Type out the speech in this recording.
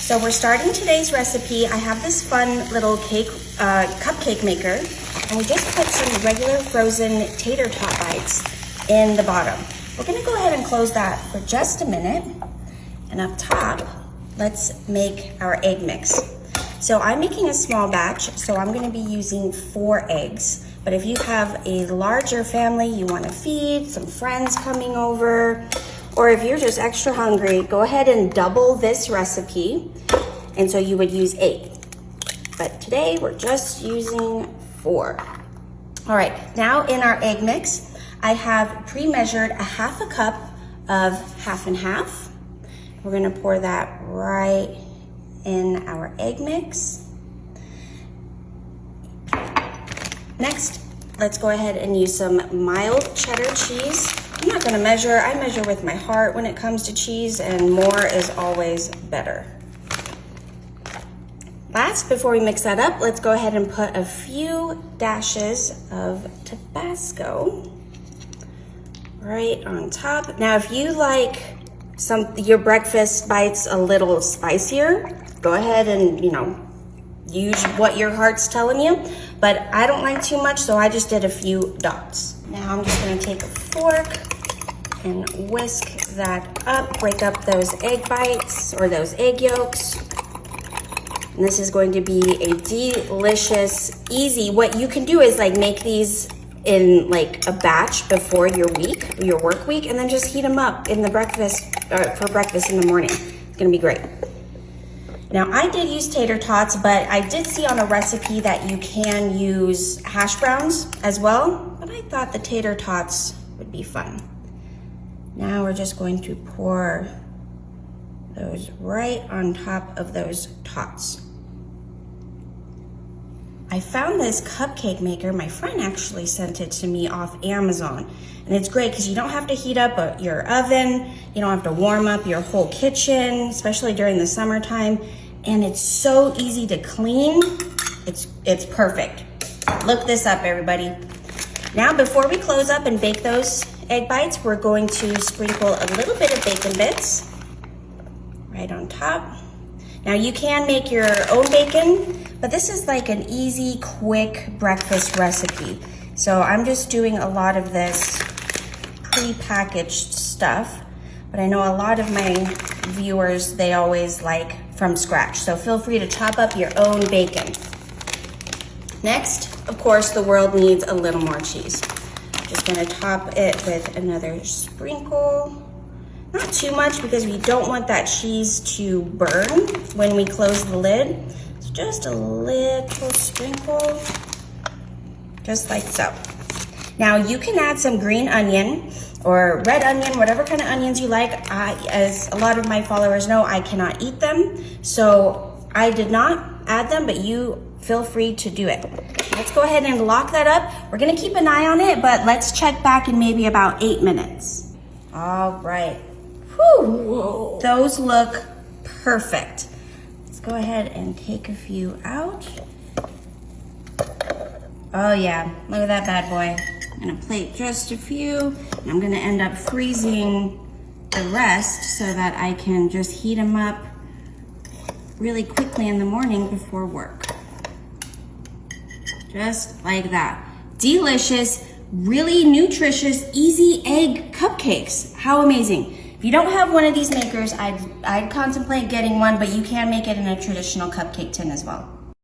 So we're starting today's recipe. I have this fun little cupcake maker, and we just put some regular frozen tater tot bites in the bottom. We're gonna go ahead and close that for just a minute. And up top, let's make our egg mix. So I'm making a small batch, so I'm gonna be using 4 eggs. But if you have a larger family you wanna feed, some friends coming over, or if you're just extra hungry, go ahead and double this recipe. And so you would use 8. But today we're just using 4. All right, now in our egg mix, I have pre-measured a 1/2 cup of 1/2 and 1/2. We're gonna pour that right in our egg mix. Next, let's go ahead and use some mild cheddar cheese. I'm not gonna measure, I measure with my heart when it comes to cheese, and more is always better. Last, before we mix that up, let's go ahead and put a few dashes of Tabasco right on top. Now, if you like your breakfast bites a little spicier, go ahead and, use what your heart's telling you. But I don't like too much, so I just did a few dots. Now I'm just gonna take a fork and whisk that up, break up those egg bites or those egg yolks. And this is going to be a delicious, easy, what you can do is make these in a batch before your work week, and then just heat them up in the for breakfast in the morning. It's gonna be great. Now I did use tater tots, but I did see on a recipe that you can use hash browns as well, but I thought the tater tots would be fun. Now we're just going to pour those right on top of those tots. I found this cupcake maker. My friend actually sent it to me off Amazon. And it's great because you don't have to heat up your oven. You don't have to warm up your whole kitchen, especially during the summertime. And it's so easy to clean. It's perfect. Look this up, everybody. Now, before we close up and bake those egg bites, we're going to sprinkle a little bit of bacon bits right on top. Now you can make your own bacon, but this is an easy, quick breakfast recipe. So I'm just doing a lot of this pre-packaged stuff, but I know a lot of my viewers, they always like from scratch. So feel free to chop up your own bacon. Next, of course, the world needs a little more cheese. Just gonna top it with another sprinkle. Not too much because we don't want that cheese to burn when we close the lid. So just a little sprinkle, just like so. Now you can add some green onion or red onion, whatever kind of onions you like. As a lot of my followers know, I cannot eat them. So I did not add them, but you feel free to do it. Let's go ahead and lock that up. We're gonna keep an eye on it, but let's check back in maybe about 8 minutes. All right. Whew, those look perfect. Let's go ahead and take a few out. Oh yeah, look at that bad boy. I'm gonna plate just a few, and I'm gonna end up freezing the rest so that I can just heat them up really quickly in the morning before work. Just like that. Delicious, really nutritious, easy egg cupcakes. How amazing. If you don't have one of these makers, I'd contemplate getting one, but you can make it in a traditional cupcake tin as well.